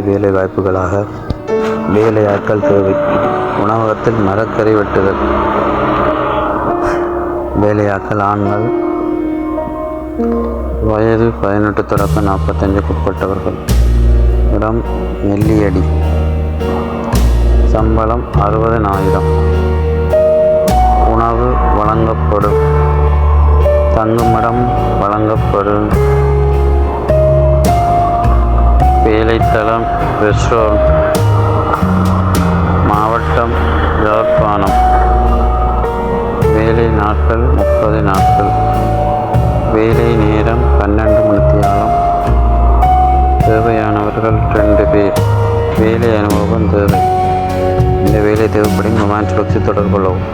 வேலை வாய்ப்புகளாக வேலையாட்கள் தேவை. உணவகத்தில் மரக்கறி வெட்டுதல். வேலையாட்கள் ஆண்கள், வயது 18 தொடக்கம் 45க்கு உட்பட்டவர்கள். இடம் நெல்லியடி. சம்பளம் 60,000. உணவு வழங்கப்படும். தங்குமிடம் வழங்கப்படும். வேலைத்தளம் ரெஸ்டாரண்ட். மாவட்டம் யாழ்ப்பாணம். வேலை நாட்கள் 30 நாட்கள். வேலை நேரம் 12 மணித்தியாலம். தேவையானவர்கள் 2 பேர். வேலை அனுபவம் தேவை. இந்த வேலை தேவைப்படும் மொபைல் சுழற்சி தொடர்பு கொள்ளவும்.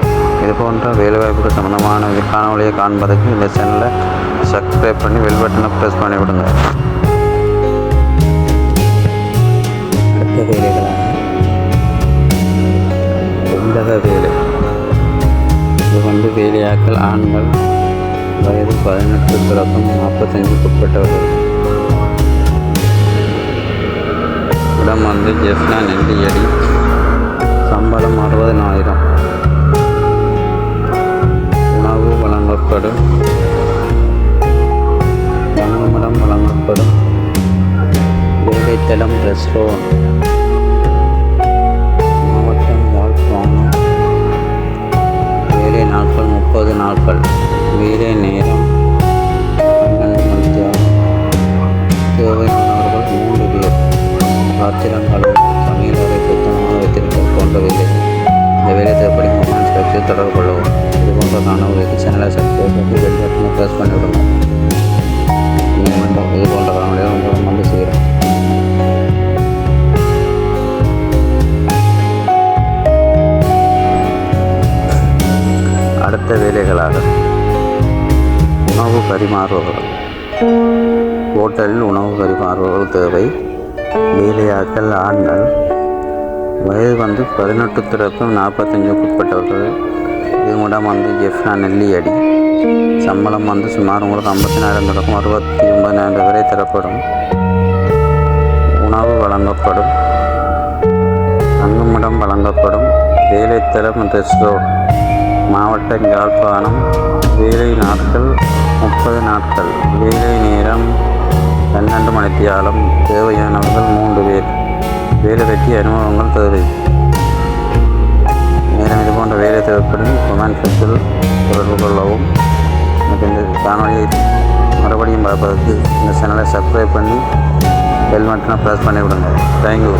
இது போன்ற வேலைவாய்ப்புகள் சம்பந்தமான காணொலியை காண்பதற்கு இந்த சேனலை சப்ஸ்கிரைப் பண்ணி பெல் பட்டனை ப்ரெஸ் பண்ணி விடுங்க. அடுத்த வேலைகளாக உள்ளக வேலை. இது வேலையாட்கள் ஆண்கள், வயது 18 தொடக்கம் 45க்கு உட்பட்டவர்கள். இடம் ஜெஃப்னா நெல்லியடி. சம்பளம் 60,000. உணவு வழங்கப்படும். தங்குமிடம் வழங்கப்படும். வேலைத்தளம் ரெஸ்டாரண்ட். மாவட்டம் யாழ்ப்பாணம். வேலை நாட்கள் 30 நாட்கள். வேலை நேரம் 12 மணித்தியாலம். தேவையானவர்கள் 3 பேர். பாத்திரங்களும் சமையலறை சுத்தமாக வைத்திருக்க போன்ற வேலை. இந்த வேலை தேவைப்படும் மொபைல் சுழற்சி தொடர்பு கொள்ளவும். இது போன்ற காணொலிக்கு சேனலை சப்ஸ்கிரைப் பண்ணி பெல் பட்டனை ப்ரெஸ் பண்ணி விடுங்க. இது போன்ற காணொலியை உங்களுடன் வந்து செய்கிறேன். அடுத்த வேலைகளாக உணவு பரிமாறுபவர்கள். ஹோட்டலில் உணவு பரிமாறுபவர்கள் தேவை. வேலையாட்கள் ஆண்கள், வயது 18 தொடக்கம் 45க்கு உட்பட்டவர்கள். இது இடம் ஜெஃப்னா நெல்லியடி. சம்பளம் சுமார் உங்களுக்கு 50,000 தொடக்கம் 69,000 வரை தரப்படும். உணவு வழங்கப்படும். தங்குமிடம் வழங்கப்படும். வேலைத்தளம் ரெஸ்டாரண்ட். மாவட்டம் யாழ்ப்பாணம். வேலை நாட்கள் 30 நாட்கள். வேலை நேரம் 12 மணித்தியாலம். தேவையானவர்கள் 3 பேர். வேலை பற்றிய அனுபவங்கள் தேவை. மேலும் இது போன்ற வேலை தேவைப்படும் கொமெண்ட் செக்ஷனில் தொடர்பு கொள்ளவும். மற்றும் இந்த காணொலியை மறுபடியும் பார்ப்பதற்கு இந்த சேனலை சப்ஸ்கிரைப் பண்ணி பெல் பட்டனை ப்ரெஸ் பண்ணி விடுங்க. தேங்க்யூ.